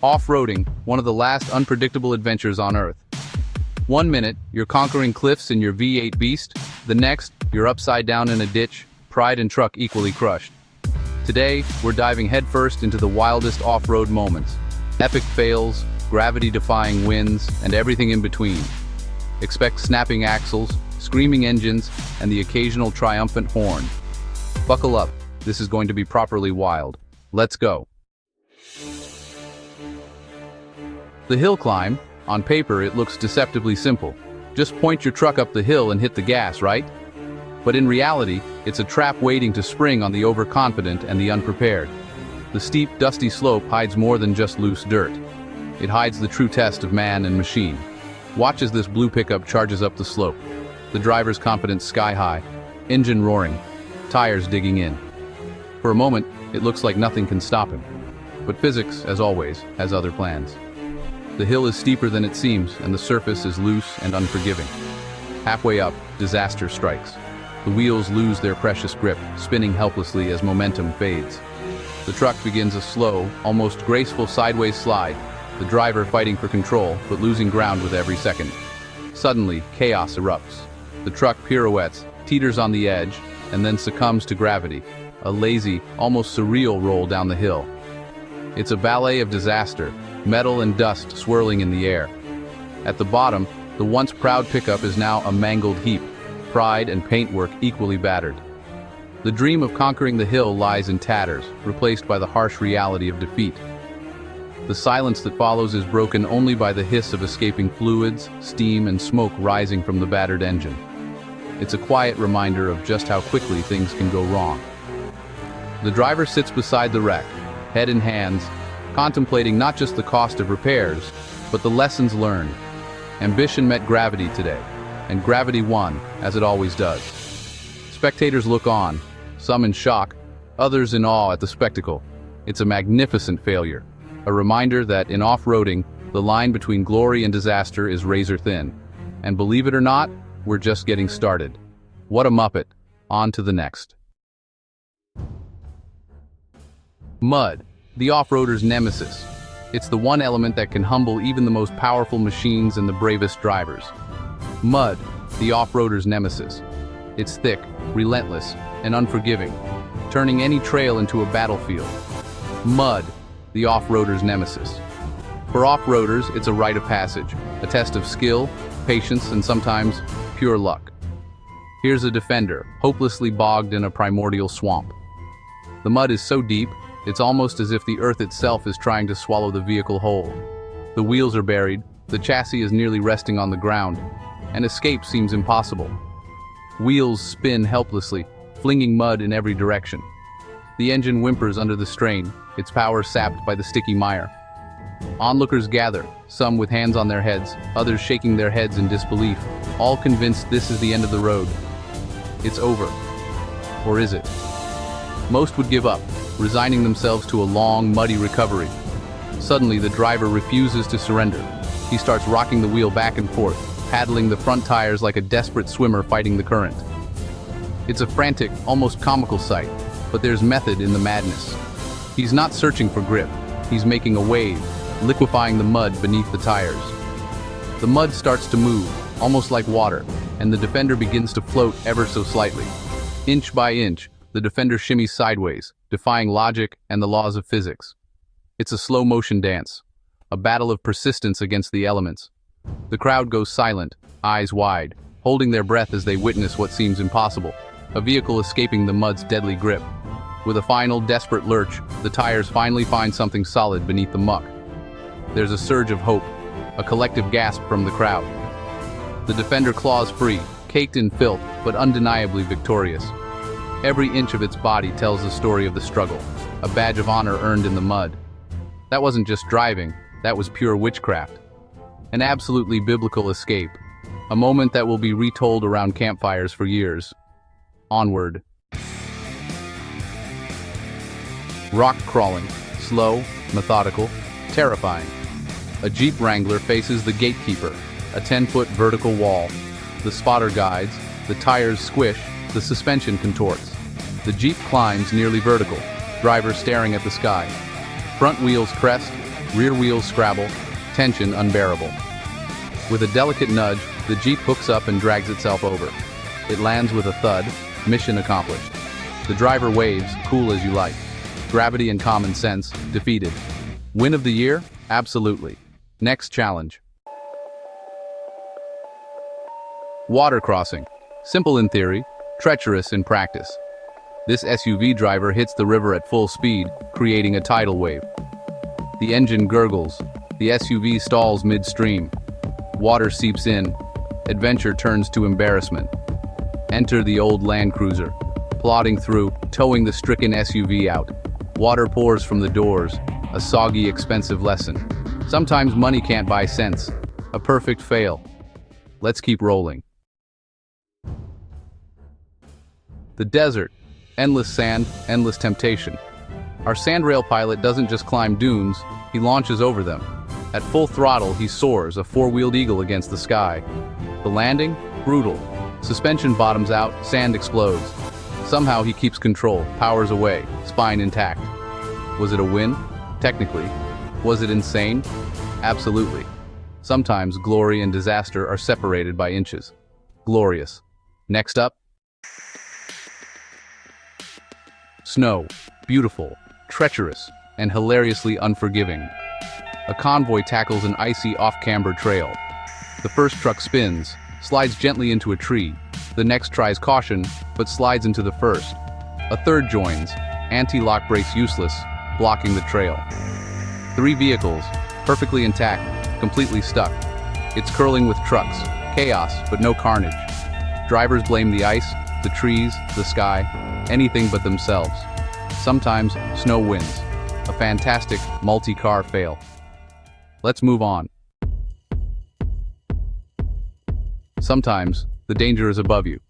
Off-roading, one of the last unpredictable adventures on Earth. 1 minute, you're conquering cliffs in your V8 Beast. The next, you're upside down in a ditch, pride and truck equally crushed. Today, we're diving headfirst into the wildest off-road moments. Epic fails, gravity-defying winds, and everything in between. Expect snapping axles, screaming engines, and the occasional triumphant horn. Buckle up, this is going to be properly wild. Let's go. The hill climb, on paper it looks deceptively simple. Just point your truck up the hill and hit the gas, right? But in reality, it's a trap waiting to spring on the overconfident and the unprepared. The steep, dusty slope hides more than just loose dirt. It hides the true test of man and machine. Watch as this blue pickup charges up the slope. The driver's confidence sky high, engine roaring, tires digging in. For a moment, it looks like nothing can stop him. But physics, as always, has other plans. The hill is steeper than it seems, and the surface is loose and unforgiving. Halfway up, disaster strikes. The wheels lose their precious grip, spinning helplessly as momentum fades. The truck begins a slow, almost graceful sideways slide, the driver fighting for control, but losing ground with every second. Suddenly, chaos erupts. The truck pirouettes, teeters on the edge, and then succumbs to gravity, a lazy, almost surreal roll down the hill. It's a ballet of disaster, metal and dust swirling in the air. At the bottom, the once proud pickup is now a mangled heap, pride and paintwork equally battered. The dream of conquering the hill lies in tatters, replaced by the harsh reality of defeat. The silence that follows is broken only by the hiss of escaping fluids, steam, and smoke rising from the battered engine. It's a quiet reminder of just how quickly things can go wrong. The driver sits beside the wreck, head in hands, contemplating not just the cost of repairs, but the lessons learned. Ambition met gravity today, and gravity won, as it always does. Spectators look on, some in shock, others in awe at the spectacle. It's a magnificent failure, a reminder that in off-roading, the line between glory and disaster is razor thin. And believe it or not, we're just getting started. What a muppet. On to the next. Mud, the off-roader's nemesis. It's the one element that can humble even the most powerful machines and the bravest drivers. Mud, the off-roader's nemesis. It's thick, relentless, and unforgiving, turning any trail into a battlefield. Mud, the off-roader's nemesis. For off-roaders, it's a rite of passage, a test of skill, patience, and sometimes pure luck. Here's a defender, hopelessly bogged in a primordial swamp. The mud is so deep, it's almost as if the earth itself is trying to swallow the vehicle whole. The wheels are buried, the chassis is nearly resting on the ground, and escape seems impossible. Wheels spin helplessly, flinging mud in every direction. The engine whimpers under the strain, its power sapped by the sticky mire. Onlookers gather, some with hands on their heads, others shaking their heads in disbelief, all convinced this is the end of the road. It's over. Or is it? Most would give up, resigning themselves to a long, muddy recovery. Suddenly, the driver refuses to surrender. He starts rocking the wheel back and forth, paddling the front tires like a desperate swimmer fighting the current. It's a frantic, almost comical sight, but there's method in the madness. He's not searching for grip. He's making a wave, liquefying the mud beneath the tires. The mud starts to move, almost like water, and the defender begins to float ever so slightly. Inch by inch, the defender shimmies sideways, defying logic and the laws of physics. It's a slow-motion dance, a battle of persistence against the elements. The crowd goes silent, eyes wide, holding their breath as they witness what seems impossible, a vehicle escaping the mud's deadly grip. With a final, desperate lurch, the tires finally find something solid beneath the muck. There's a surge of hope, a collective gasp from the crowd. The defender claws free, caked in filth, but undeniably victorious. Every inch of its body tells the story of the struggle, a badge of honor earned in the mud. That wasn't just driving, that was pure witchcraft. An absolutely biblical escape, a moment that will be retold around campfires for years. Onward. Rock crawling, slow, methodical, terrifying. A Jeep Wrangler faces the gatekeeper, a 10-foot vertical wall. The spotter guides, the tires squish, the suspension contorts. The Jeep climbs nearly vertical, driver staring at the sky. Front wheels crest, Rear wheels scrabble, tension unbearable. With a delicate nudge, the Jeep hooks up and drags itself over. It lands with a thud, mission accomplished. The driver waves, cool as you like. Gravity and common sense, defeated. Win of the year? Absolutely. Next challenge. Water crossing. Simple in theory, treacherous in practice. This SUV driver hits the river at full speed, creating a tidal wave. The engine gurgles. The SUV stalls midstream. Water seeps in. Adventure turns to embarrassment. Enter the old Land Cruiser. Plodding through, towing the stricken SUV out. Water pours from the doors. A soggy, expensive lesson. Sometimes money can't buy sense. A perfect fail. Let's keep rolling. The desert. Endless sand, endless temptation. Our sandrail pilot doesn't just climb dunes, he launches over them. At full throttle, he soars, a four-wheeled eagle against the sky. The landing? Brutal. Suspension bottoms out, sand explodes. Somehow he keeps control, powers away, spine intact. Was it a win? Technically. Was it insane? Absolutely. Sometimes glory and disaster are separated by inches. Glorious. Next up. Snow. Beautiful, treacherous, and hilariously unforgiving. A convoy tackles an icy off-camber trail. The first truck spins, slides gently into a tree. The next tries caution, but slides into the first. A third joins, anti-lock brakes useless, blocking the trail. 3 vehicles, perfectly intact, completely stuck. It's curling with trucks, chaos, but no carnage. Drivers blame the ice, the trees, the sky, anything but themselves. Sometimes, snow wins. A fantastic, multi-car fail. Let's move on. Sometimes, the danger is above you.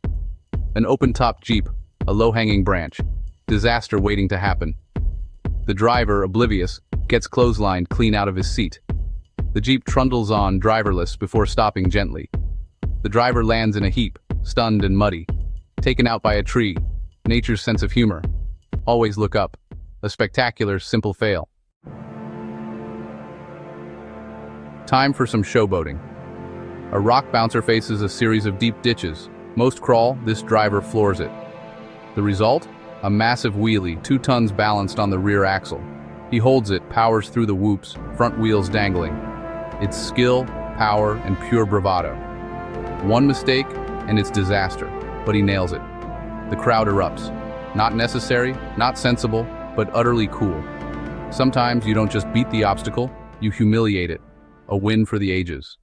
An open-top Jeep, a low-hanging branch. Disaster waiting to happen. The driver, oblivious, gets clotheslined clean out of his seat. The Jeep trundles on, driverless, before stopping gently. The driver lands in a heap, stunned and muddy. Taken out by a tree. Nature's sense of humor. Always look up. A spectacular, simple fail. Time for some showboating. A rock bouncer faces a series of deep ditches. Most crawl, this driver floors it. The result? A massive wheelie, 2 tons balanced on the rear axle. He holds it, powers through the whoops, front wheels dangling. It's skill, power, and pure bravado. One mistake, and it's disaster, but he nails it. The crowd erupts. Not necessary, not sensible, but utterly cool. Sometimes you don't just beat the obstacle, you humiliate it. A win for the ages.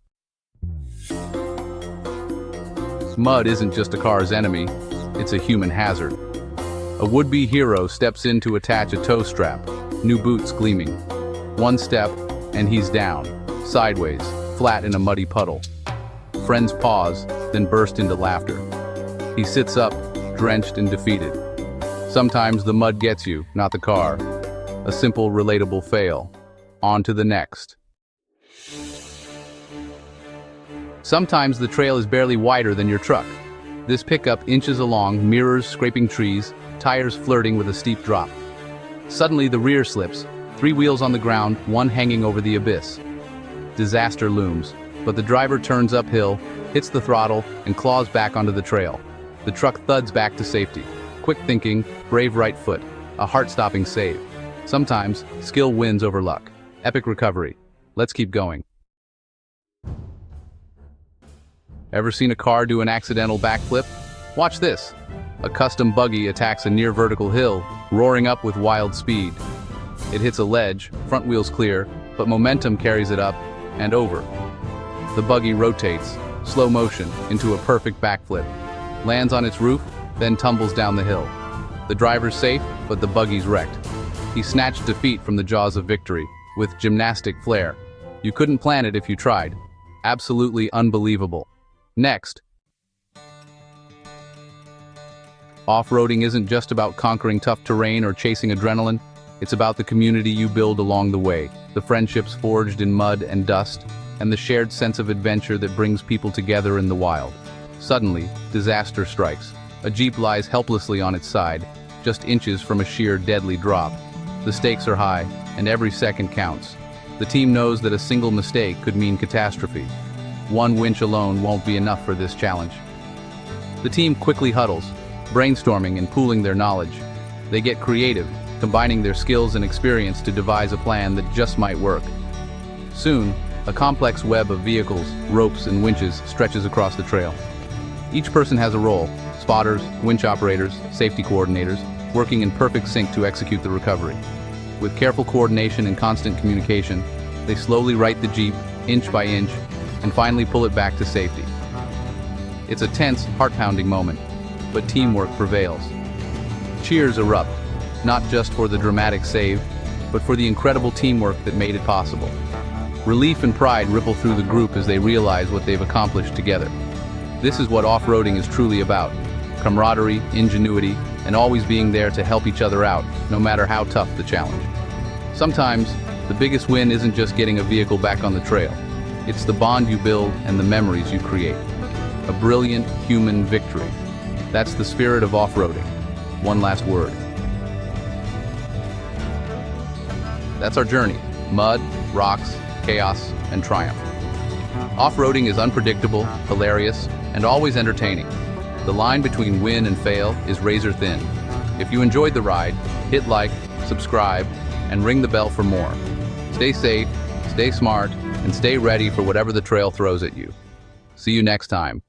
Mud isn't just a car's enemy, it's a human hazard. A would-be hero steps in to attach a tow strap, new boots gleaming. One step, and he's down, sideways, flat in a muddy puddle. Friends pause, then burst into laughter. He sits up, drenched and defeated. Sometimes the mud gets you, not the car. A simple, relatable fail. On to the next. Sometimes the trail is barely wider than your truck. This pickup inches along, mirrors scraping trees, tires flirting with a steep drop. Suddenly the rear slips, 3 wheels on the ground, one hanging over the abyss. Disaster looms, but the driver turns uphill, hits the throttle, and claws back onto the trail. The truck thuds back to safety. Quick thinking, brave right foot, a heart-stopping save. Sometimes, skill wins over luck. Epic recovery. Let's keep going. Ever seen a car do an accidental backflip? Watch this. A custom buggy attacks a near vertical hill, roaring up with wild speed. It hits a ledge, front wheels clear, but momentum carries it up and over. The buggy rotates, slow motion, into a perfect backflip. Lands on its roof, then tumbles down the hill. The driver's safe, but the buggy's wrecked. He snatched defeat from the jaws of victory, with gymnastic flair. You couldn't plan it if you tried. Absolutely unbelievable. Next. Off-roading isn't just about conquering tough terrain or chasing adrenaline. It's about the community you build along the way, the friendships forged in mud and dust, and the shared sense of adventure that brings people together in the wild. Suddenly, disaster strikes. A Jeep lies helplessly on its side, just inches from a sheer deadly drop. The stakes are high, and every second counts. The team knows that a single mistake could mean catastrophe. One winch alone won't be enough for this challenge. The team quickly huddles, brainstorming and pooling their knowledge. They get creative, combining their skills and experience to devise a plan that just might work. Soon, a complex web of vehicles, ropes, and winches stretches across the trail. Each person has a role: spotters, winch operators, safety coordinators, working in perfect sync to execute the recovery. With careful coordination and constant communication, they slowly right the Jeep, inch by inch, and finally pull it back to safety. It's a tense, heart-pounding moment, but teamwork prevails. Cheers erupt, not just for the dramatic save, but for the incredible teamwork that made it possible. Relief and pride ripple through the group as they realize what they've accomplished together. This is what off-roading is truly about: camaraderie, ingenuity, and always being there to help each other out, no matter how tough the challenge. Sometimes, the biggest win isn't just getting a vehicle back on the trail. It's the bond you build and the memories you create. A brilliant human victory. That's the spirit of off-roading. One last word. That's our journey: mud, rocks, chaos, and triumph. Off-roading is unpredictable, hilarious, and always entertaining. The line between win and fail is razor thin. If you enjoyed the ride, hit like, subscribe, and ring the bell for more. Stay safe, stay smart, and stay ready for whatever the trail throws at you. See you next time.